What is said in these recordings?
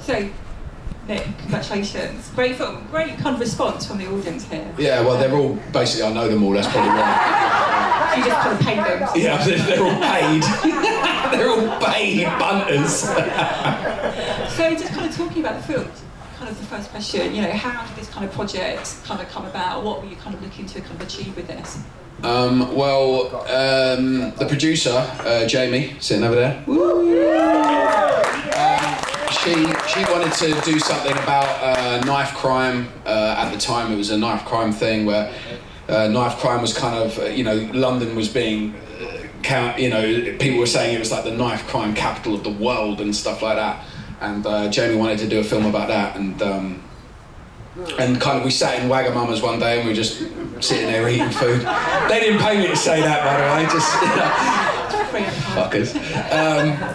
So, Nick, congratulations. Great film, great kind of response from the audience here. Yeah, well, they're all, basically, I know them all, that's probably why. You just kind of paid them. Yeah, they're all paid. They're all paid bunters. So, just kind of talking about the film, kind of the first question, you know, how did this kind of project kind of come about? What were you kind of looking to kind of achieve with this? The producer, Jamie, sitting over there. She wanted to do something about knife crime. At the time, it was a knife crime thing where knife crime was kind of, London was being, people were saying it was like the knife crime capital of the world and stuff like that. And Jamie wanted to do a film about that, and kind of we sat in Wagamama's one day and we were just sitting there eating food. They didn't pay me to say that, by the way, just fuckers.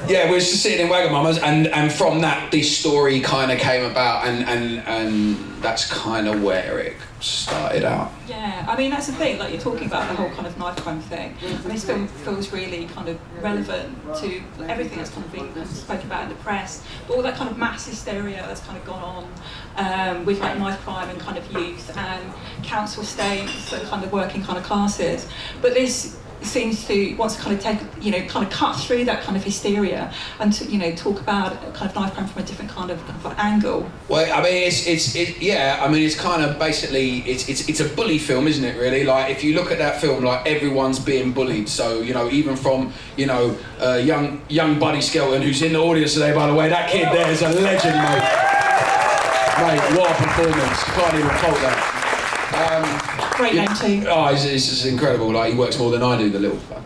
We were just sitting in Wagamama's, and from that this story kind of came about, and that's kind of where it started out. Yeah, I mean that's the thing, like you're talking about the whole kind of knife crime thing, and this film feels really kind of relevant to everything that's kind of been spoken about in the press, but all that kind of mass hysteria that's kind of gone on with like knife crime and kind of youth and council estates and kind of working kind of classes. But this seems to want to kind of take, kind of cut through that kind of hysteria and to, talk about kind of knife crime from a different kind of angle. Well, I mean, it's kind of basically, it's a bully film, isn't it, really? Like, if you look at that film, like, everyone's being bullied. So, even from, young Buddy Skelton, who's in the audience today, by the way, that kid there is a legend, mate. Mate, what a performance. Can't even fault that. Great name too. Oh, it's just incredible. Like, he works more than I do, the little fuck.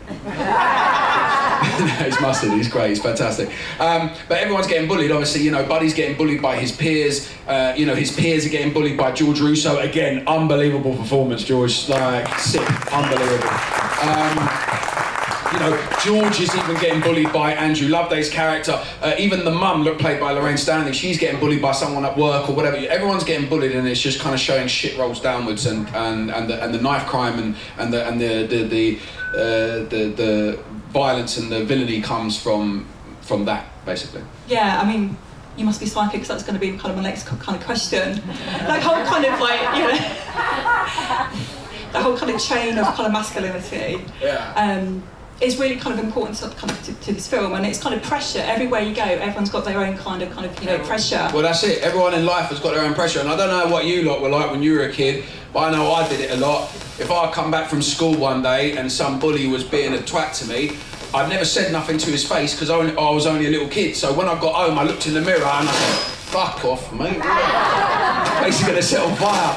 He's mustard, he's great, he's fantastic. But everyone's getting bullied, obviously, Buddy's getting bullied by his peers. His peers are getting bullied by George Russo. Again, unbelievable performance, George. Like, sick, unbelievable. George is even getting bullied by Andrew Loveday's character. Even the mum, played by Lorraine Stanley, she's getting bullied by someone at work or whatever. Everyone's getting bullied, and it's just kind of showing shit rolls downwards, and the knife crime and the violence and the villainy comes from that, basically. Yeah, I mean, you must be psychic, because that's going to be kind of my next kind of question. Like, whole kind of like, the whole kind of chain of kind of masculinity. Yeah. Is really kind of important to this film, and it's kind of pressure everywhere you go. Everyone's got their own kind of pressure. Well, that's it. Everyone in life has got their own pressure, and I don't know what you lot were like when you were a kid, but I know I did it a lot. If I come back from school one day and some bully was being a twat to me, I'd never said nothing to his face because I was only a little kid. So when I got home, I looked in the mirror and I said, "Fuck off, mate." Basically gonna set on fire.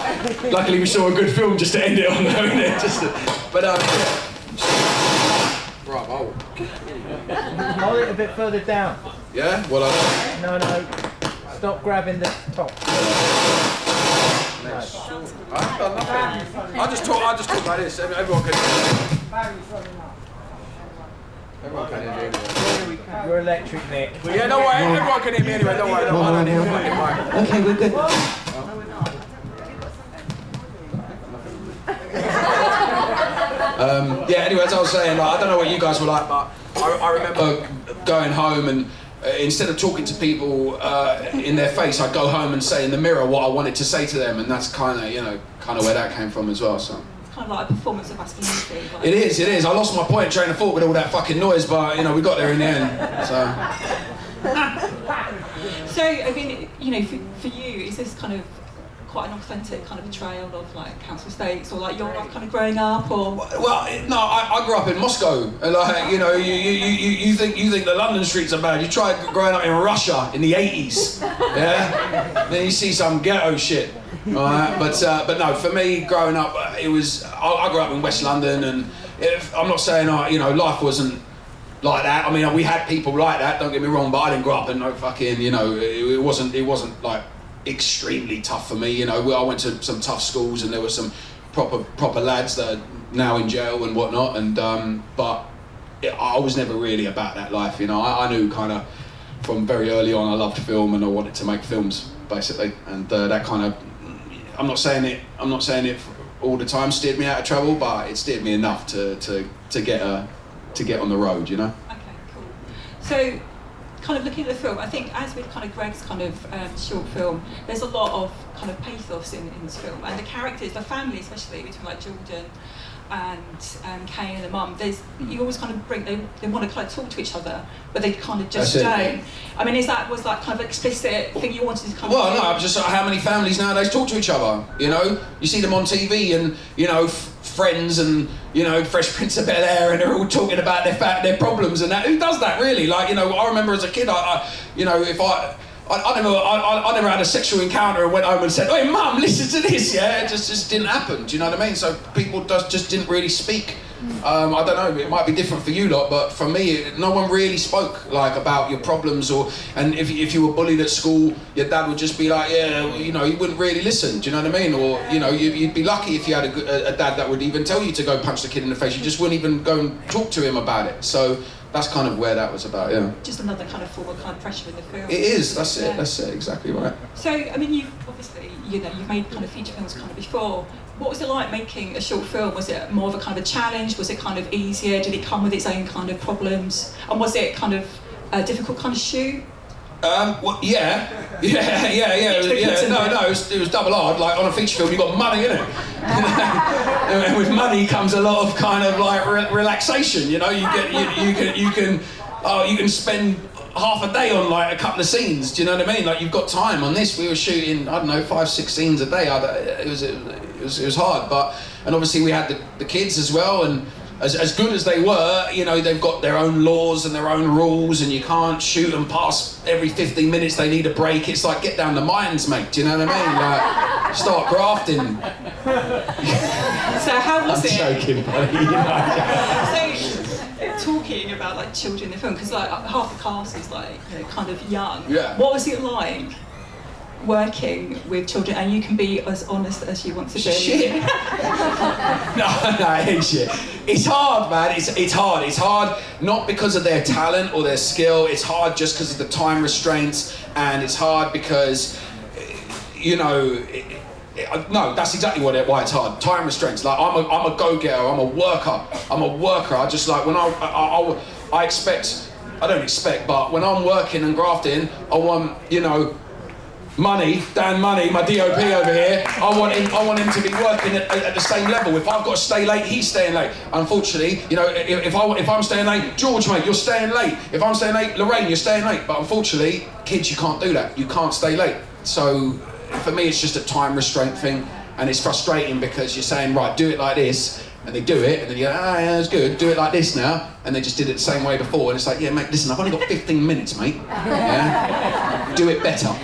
Luckily, we saw a good film just to end it on, though, innit? Bravo. Hold it a bit further down. Yeah? Well, No. Stop grabbing the top. No. I've done nothing. I just talk like this. Everyone can hear me. You're electric, Nick. Yeah, don't worry. Everyone can hear me anyway. Don't worry. I don't need a fucking mic. Okay, we're good. Anyway, as I was saying, I don't know what you guys were like, but I remember going home and instead of talking to people in their face, I'd go home and say in the mirror what I wanted to say to them, and that's kind of where that came from as well. So it's kind of like a performance of masculinity. Like. It is. I lost my point train of thought with all that fucking noise, but we got there in the end. So I mean, for you, is this kind of quite an authentic kind of portrayal of like council estates, or like your life kind of growing up, or? Well, no, I grew up in Moscow, and like you think the London streets are bad. You try growing up in Russia in the 80s, yeah. Then you see some ghetto shit, right? But no, for me growing up, it was I grew up in West London, and I'm not saying life wasn't like that. I mean, we had people like that. Don't get me wrong, but I didn't grow up in no fucking it wasn't like extremely tough for me. I went to some tough schools, and there were some proper lads that are now in jail and whatnot, and but I was never really about that life. I knew kind of from very early on I loved film and I wanted to make films, basically, and that kind of, I'm not saying it all the time steered me out of trouble, but it steered me enough to get on the road, Okay, cool. So kind of looking at the film, I think as with kind of Greg's kind of short film, there's a lot of kind of pathos in this film, and the characters, the family especially, between like Jordan and Kay and the mum, you always kind of bring, they want to kind of talk to each other, but they kind of just don't. I mean, was that kind of explicit thing you wanted to kind of Well, no, I'm just how many families nowadays talk to each other, you know? You see them on TV and, you know, Friends and, you know, Fresh Prince of Bel-Air, and they're all talking about their problems and that. Who does that, really? Like, you know, I remember as a kid, you know, if I never had a sexual encounter and went home and said, "Hey, Mum, listen to this." Yeah, it just didn't happen. Do you know what I mean? So people just didn't really speak. I don't know. It might be different for you lot, but for me, no one really spoke like about your problems. And if you were bullied at school, your dad would just be like, "Yeah," well, you know, he wouldn't really listen. Do you know what I mean? Or you know, you'd be lucky if you had a dad that would even tell you to go punch the kid in the face. You just wouldn't even go and talk to him about it. So that's kind of where that was about, yeah. Just another kind of form of kind of pressure in the film. It is, that's it, exactly right. So, I mean, you've obviously, you know, you've made kind of feature films kind of before. What was it like making a short film? Was it more of a kind of a challenge? Was it kind of easier? Did it come with its own kind of problems? And was it kind of a difficult kind of shoot? Well, yeah. No, it was double hard. Like on a feature film, you've got money in it, and with money comes a lot of kind of like relaxation. You know, you can spend half a day on like a couple of scenes. Do you know what I mean? Like you've got time. On this, we were shooting, I don't know, 5-6 scenes a day. It was hard, and obviously we had the kids as well, and. As good as they were, you know, they've got their own laws and their own rules, and you can't shoot them past every 15 minutes. They need a break. It's like get down the mines, mate. Do you know what I mean? Like start grafting. So how was it? I'm joking, buddy. You know. So talking about like children in the film, because like half the cast is like, you know, kind of young. Yeah. What was it like working with children, and you can be as honest as you want to be? Shit. No, it ain't shit. It's hard, man. It's hard. It's hard not because of their talent or their skill. It's hard just because of the time restraints, and it's hard because, you know, no, that's exactly why it's hard. Time restraints. Like I'm a go-getter. I'm a worker. I just like when I expect. I don't expect, but when I'm working and grafting, I want, you know, Dan Money, my DOP over here, I want him to be working at the same level. If I've got to stay late, he's staying late. Unfortunately, you know, if I'm staying late, George, mate, you're staying late. If I'm staying late, Lorraine, you're staying late. But unfortunately, kids, you can't do that. You can't stay late. So for me, it's just a time restraint thing, and it's frustrating because you're saying, right, do it like this, and they do it, and then you go, yeah, it's good, do it like this now, and they just did it the same way before, and it's like, yeah, mate, listen, I've only got 15 minutes, mate. Yeah? Do it better.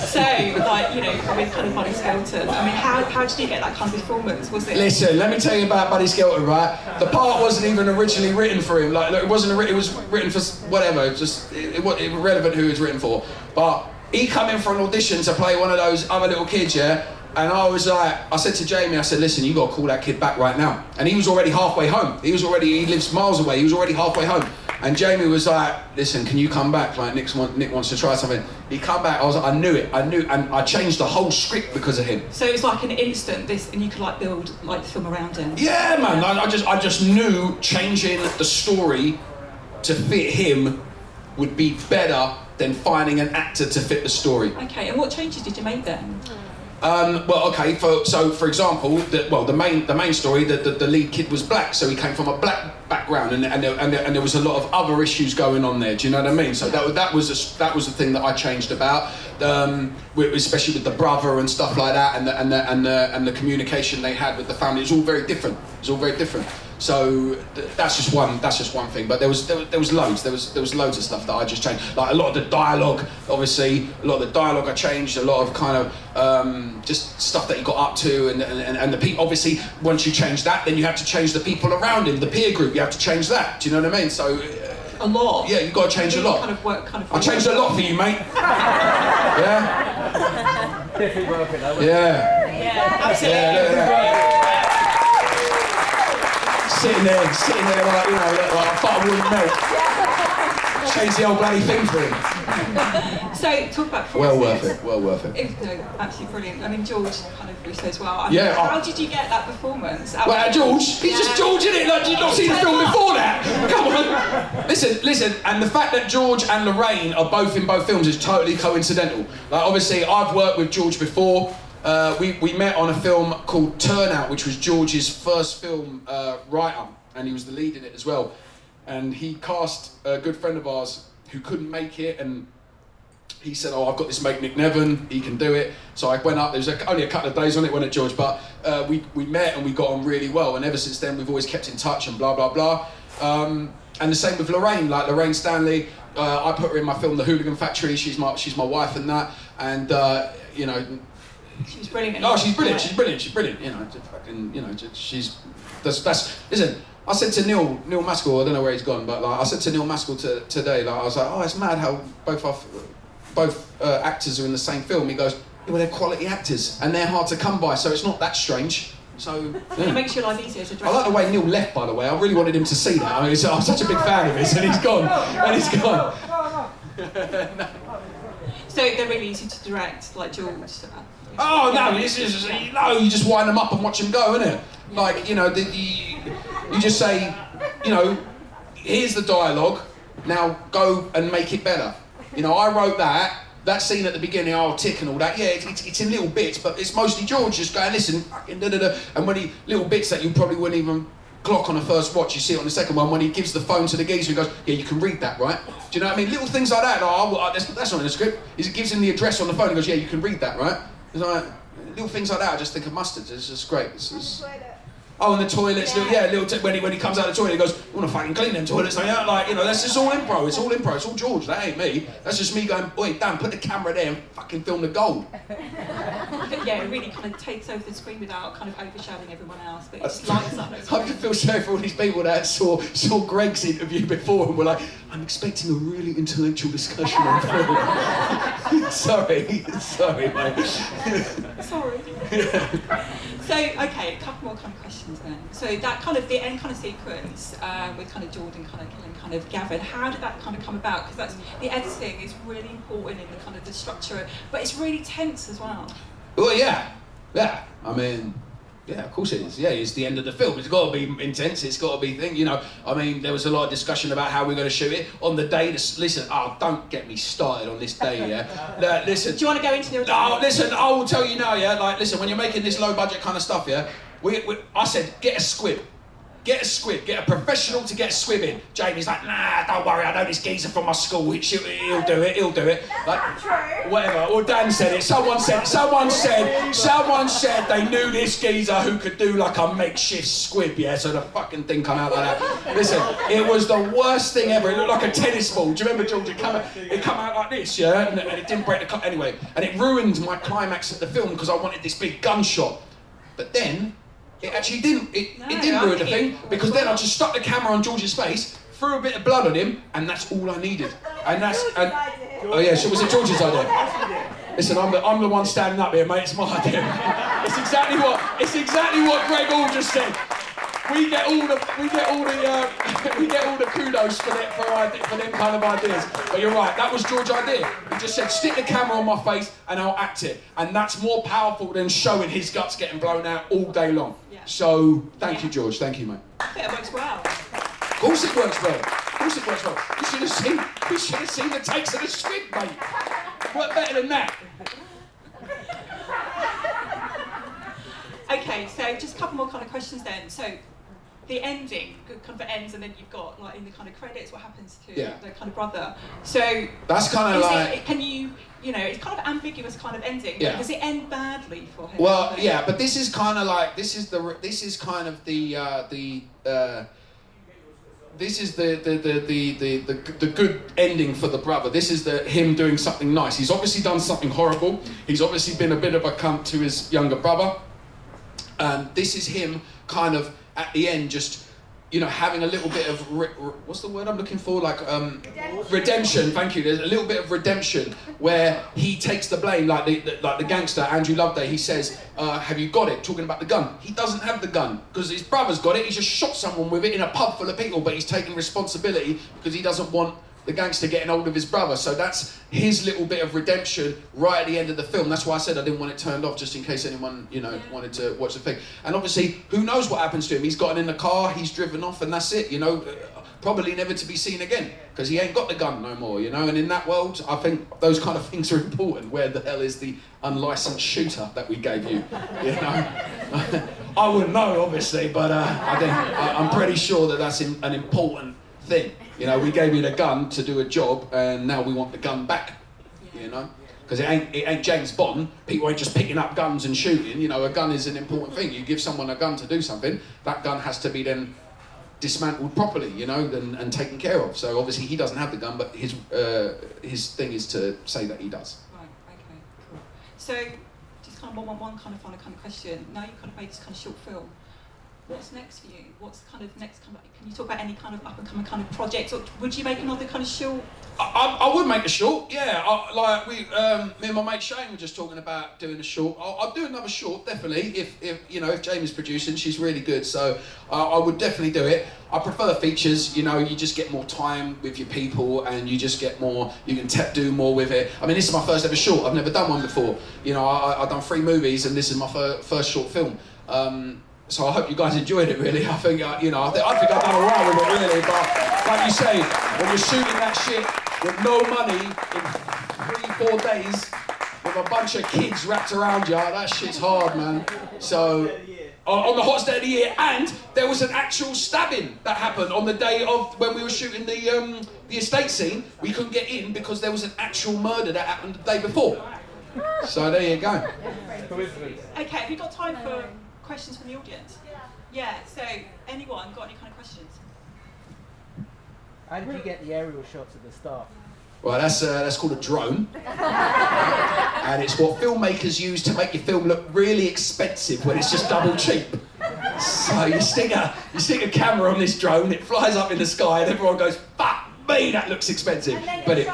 So, like, you know, with kind of Buddy Skelton, I mean, how did you get that kind of performance? Was it? Listen, let me tell you about Buddy Skelton, right? The part wasn't even originally written for him. Like, it wasn't. It was written for whatever. It was just it was irrelevant who it was written for. But he come in for an audition to play one of those other little kids, yeah. And I was like, I said to Jamie, I said, listen, you got to call that kid back right now. And he was already halfway home. He lives miles away. He was already halfway home. And Jamie was like, listen, can you come back? Like Nick wants to try something. He come back. I was like, I knew it, and I changed the whole script because of him. So it's like an instant and you could like build like the film around him. Yeah, man. I just knew changing the story to fit him would be better than finding an actor to fit the story. Okay, and what changes did you make then? Well, okay. For example, the main story, the lead kid was black, so he came from a black background, and there was a lot of other issues going on there. Do you know what I mean? So that was the thing that I changed about, especially with the brother and stuff like that, and the communication they had with the family. It was all very different. So that's just one thing. But there was loads. There was loads of stuff that I just changed. Like a lot of the dialogue, obviously, I changed. A lot of kind of just stuff that he got up to, and the people. Obviously, once you change that, then you have to change the people around him, the peer group. You have to change that. Do you know what I mean? So a lot. Yeah, you got to change a lot. I changed a lot for you, mate. Yeah. Definitely worth it, though. Yeah, absolutely. Yeah. Sitting there like, you know, like a butter wouldn't melt. Change the old bloody thing for him. So, talk about Well performances. worth it. No, absolutely brilliant. I mean, George kind of Russo as well. I mean, Yeah, how did you get that performance? Well, George, he's just George, isn't it? Like, did you not see the film before that? Come on. Listen, and the fact that George and Lorraine are both in both films is totally coincidental. Like, obviously, I've worked with George before. We met on a film called Turnout, which was George's first film writer, and he was the lead in it as well. And he cast a good friend of ours who couldn't make it, and he said, "Oh, I've got this mate, Nick Nevern, he can do it." So I went up. There was only a couple of days on it, wasn't it, George? But we met and we got on really well, and ever since then we've always kept in touch and blah blah blah. And the same with Lorraine, like Lorraine Stanley. I put her in my film The Hooligan Factory. She's my wife and that, and you know. She's brilliant. Oh, she's brilliant. She's brilliant. You know, fucking, you know, she's that's. Listen, I said to Neil Maskell, I don't know where he's gone, but like I said to Neil Maskell today, like I was like, oh, it's mad how both actors are in the same film. He goes, yeah, well, they're quality actors and they're hard to come by, so it's not that strange. So yeah. It makes your life easier to direct. I like the way Neil left, by the way. I really wanted him to see that. I mean, I'm such a big fan of his, and he's gone. And he's gone. So they're really easy to direct, like George. Oh no! You just wind them up and watch them go, innit? Yeah. Like, you know, you just say, you know, here's the dialogue. Now go and make it better. You know, I wrote that scene at the beginning. Oh, tick and all that. Yeah, it's in little bits, but it's mostly George just going, listen, and when he little bits that you probably wouldn't even clock on the first watch, you see it on the second one when he gives the phone to the geezer, he goes, yeah, you can read that, right? Do you know what I mean? Little things like that. Oh, that's not in the script. He gives him the address on the phone. He goes, yeah, you can read that, right? It's like, little things like that. I just think of mustards. It's just great. Oh, and the toilets. When he comes out of the toilet, he goes, "I want to fucking clean them toilets." Like, you know, that's just all improv. It's all improv. It's all George. That ain't me. That's just me going, "Oi, Dan, put the camera there and fucking film the gold." Yeah, it really kind of takes over the screen without kind of overshadowing everyone else, but it just lights up. I can feel sorry for all these people that saw Greg's interview before and were like, "I'm expecting a really intellectual discussion on film." Sorry, mate. Sorry. So, okay, a couple more kind of questions then. So that kind of, the end kind of sequence with kind of Jordan kind of killing kind of Gavin, how did that kind of come about? Because that's, the editing is really important in the kind of the structure, but it's really tense as well. Well, yeah. I mean, yeah, of course it is. Yeah, it's the end of the film. It's got to be intense. It's got to be you know. I mean, there was a lot of discussion about how we're going to shoot it on the day. Listen, don't get me started on this day. Yeah, listen. Do you want to go into the? No, listen. I will tell you now. Yeah, like listen. When you're making this low budget kind of stuff, yeah, I said get a squib. Get a professional to get a squib in. Jamie's like, nah, don't worry, I know this geezer from my school, he'll do it. Like, whatever, or Dan said it, someone said they knew this geezer who could do like a makeshift squib, yeah, so the fucking thing come out like that. Listen, it was the worst thing ever, it looked like a tennis ball. Do you remember, George, it come out like this, yeah, and it didn't break the cup anyway, and it ruined my climax of the film because I wanted this big gunshot. But then, it actually didn't. It didn't ruin the thing because then I just stuck the camera on George's face, threw a bit of blood on him, and that's all I needed. And oh yeah, so was it George's idea? Listen, I'm the one standing up here, mate. It's my idea. It's exactly what Greg all just said. We get all the kudos for them kind of ideas. But you're right, that was George's idea. He just said, stick the camera on my face and I'll act it. And that's more powerful than showing his guts getting blown out all day long. Yeah. So, thank you, George. Thank you, mate. I think it works well. Of course it works well. You should have seen the takes of the script, mate. What better than that? Okay, so just a couple more kind of questions then. So, the ending kind of ends, and then you've got like in the kind of credits what happens to the kind of brother. So that's kind of like. Can you know, it's kind of ambiguous kind of ending. Yeah. Does it end badly for him? Well, yeah, but this is kind of like this is the good ending for the brother. This is him doing something nice. He's obviously done something horrible. He's obviously been a bit of a cunt to his younger brother. And this is him kind of at the end just, you know, having a little bit of, what's the word I'm looking for? Like, redemption, thank you. There's a little bit of redemption where he takes the blame, like the gangster, Andrew Loveday, he says, have you got it? Talking about the gun. He doesn't have the gun because his brother's got it. He just shot someone with it in a pub full of people, but he's taking responsibility because he doesn't want the gangster getting hold of his brother. So that's his little bit of redemption right at the end of the film. That's why I said I didn't want it turned off, just in case anyone, you know, wanted to watch the thing. And obviously, who knows what happens to him? He's gotten in the car, he's driven off, and that's it, you know. Probably never to be seen again, because he ain't got the gun no more, you know. And in that world, I think those kind of things are important. Where the hell is the unlicensed shooter that we gave you, you know? I wouldn't know, obviously, but I'm pretty sure that that's an important thing. You know, we gave you the gun to do a job, and now we want the gun back, you know? Because it ain't James Bond. People ain't just picking up guns and shooting. You know, a gun is an important thing. You give someone a gun to do something, that gun has to be then dismantled properly, you know, and taken care of. So obviously he doesn't have the gun, but his thing is to say that he does. Right. Okay. Cool. So, just kind of one kind of final kind of question. Now you've kind of made this kind of short film. What's next for you? What's kind of next? Kind of, can you talk about any kind of up and coming kind of projects, or would you make another kind of short? I would make a short, yeah. Me and my mate Shane were just talking about doing a short. I'll do another short, definitely. If you know, if Jamie's producing, she's really good, so I would definitely do it. I prefer features. You know, you just get more time with your people, and you just get more. You can do more with it. I mean, this is my first ever short. I've never done one before. You know, I've done 3 movies, and this is my first short film. So I hope you guys enjoyed it, really. I think, you know, I think I've done all right with it, really. But like you say, when you're shooting that shit with no money in 3-4 days, with a bunch of kids wrapped around you, that shit's hard, man. So, on the hottest day of the year, and there was an actual stabbing that happened on the day of when we were shooting the estate scene. We couldn't get in because there was an actual murder that happened the day before. So there you go. Okay, have you got time for questions from the audience? Yeah, so anyone got any kind of questions? How did you get the aerial shots of the staff? Well, that's called a drone, and it's what filmmakers use to make your film look really expensive when it's just double cheap. So you stick a camera on this drone, it flies up in the sky, and everyone goes, "Fuck me, that looks expensive." But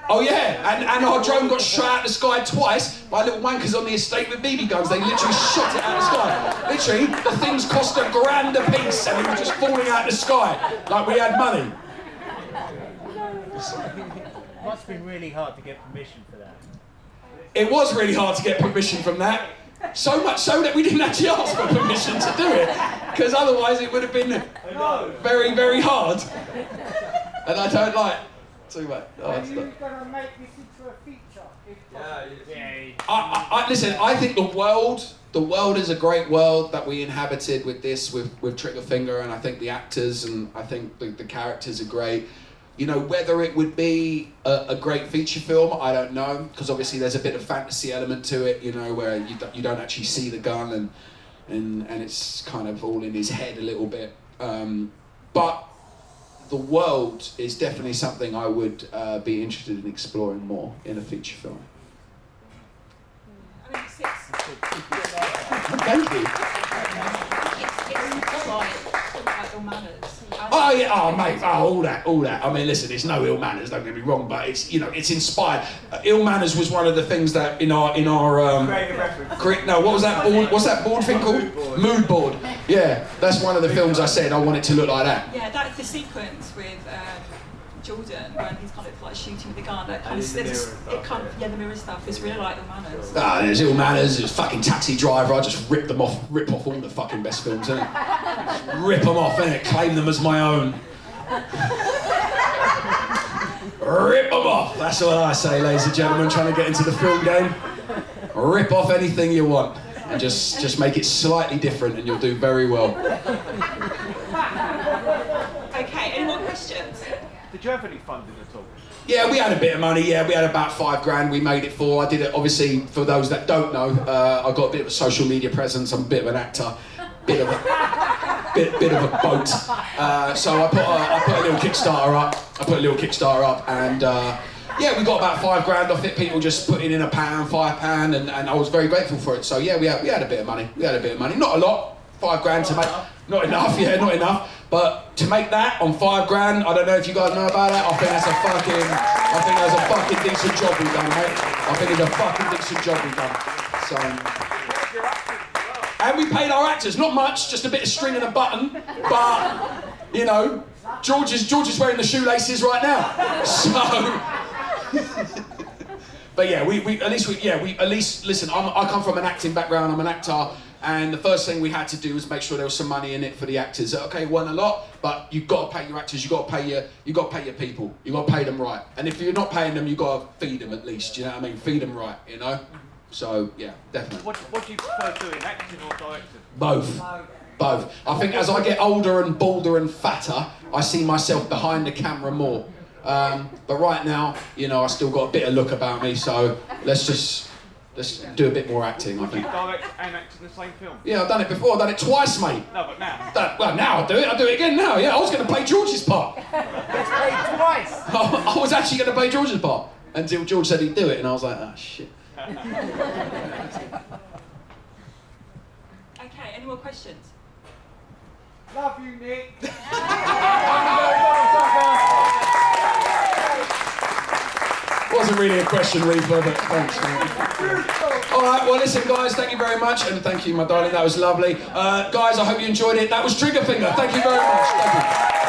oh yeah, and our drone got shot out of the sky twice by little wankers on the estate with BB guns. They literally shot it out of the sky. Literally, the things cost $1,000 a piece, and it was just falling out of the sky like we had money. It must have been really hard to get permission for that. It was really hard to get permission from that. So much so that we didn't actually ask for permission to do it, because otherwise it would have been very, very hard. And I don't like too much. Are you going to make this into a feature? Listen, I think the world is a great world that we inhabited with this, with Triggerfinger, and I think the actors and I think the characters are great. You know, whether it would be a great feature film, I don't know, because obviously there's a bit of fantasy element to it, you know, where you don't actually see the gun and it's kind of all in his head a little bit. But the world is definitely something I would be interested in exploring more in a feature film. I mean, Thank you. it's like ill manners. Oh yeah, oh mate, oh, all that. I mean, listen, it's no ill manners. Don't get me wrong, but it's, you know, it's inspired. Ill manners was one of the things that in our no, what was that board? What's that board thing called? Mood board. Yeah, that's one of the films I said I want it to look like that. Yeah, that's the sequence with Jordan when he's kind of like shooting with the gun. That kind of the mirror stuff is really like ill manners. There's ill manners. There's fucking Taxi Driver. I just rip off all the fucking best films, innit? Rip them off, innit? Claim them as my own. Rip them off. That's what I say, ladies and gentlemen, trying to get into the film game. Rip off anything you want and just make it slightly different, and you'll do very well. Okay, any more questions? Did you have any funding at all? Yeah, we had a bit of money. Yeah, we had about $5,000 we made it for. I did it, obviously, for those that don't know, I've got a bit of a social media presence. I'm a bit of an actor, bit of a boat. So I put a little Kickstarter up. And yeah, we got about $5,000 off it. People just putting in £1, £5, and I was very grateful for it. So yeah, we had a bit of money. Not a lot, $5,000 to make. Not enough, yeah, not enough. But to make that on $5,000, I don't know if you guys know about that. I think that's a fucking decent job we've done, mate. I think it's a fucking decent job we've done. So, and we paid our actors, not much, just a bit of string and a button, but you know, George is wearing the shoelaces right now. So, but yeah, we at least listen. I come from an acting background. I'm an actor, and the first thing we had to do was make sure there was some money in it for the actors. Okay, it wasn't a lot, but you've got to pay your actors. You've got to pay your people. You've got to pay them right. And if you're not paying them, you've got to feed them at least. You know what I mean? Feed them right. You know. So yeah, definitely. What do you prefer doing, acting or directing? Both. I think as I get older and balder and fatter, I see myself behind the camera more. But right now, you know, I still got a bit of look about me, so let's do a bit more acting, I think. You direct and act in the same film? Yeah, I've done it before. I've done it twice, mate. No, but now? Well, now I'll do it. I'll do it again now. Yeah, I was going to play George's part. Let's play twice. I was actually going to play George's part until George said he'd do it, and I was like, oh, shit. Okay, any more questions? Love you, Nick. Wasn't really a question, Reaper, but thanks. All right, well, listen, guys, thank you very much, and thank you, my darling. That was lovely. Guys, I hope you enjoyed it. That was Trigger Finger. Thank you very much. Thank you.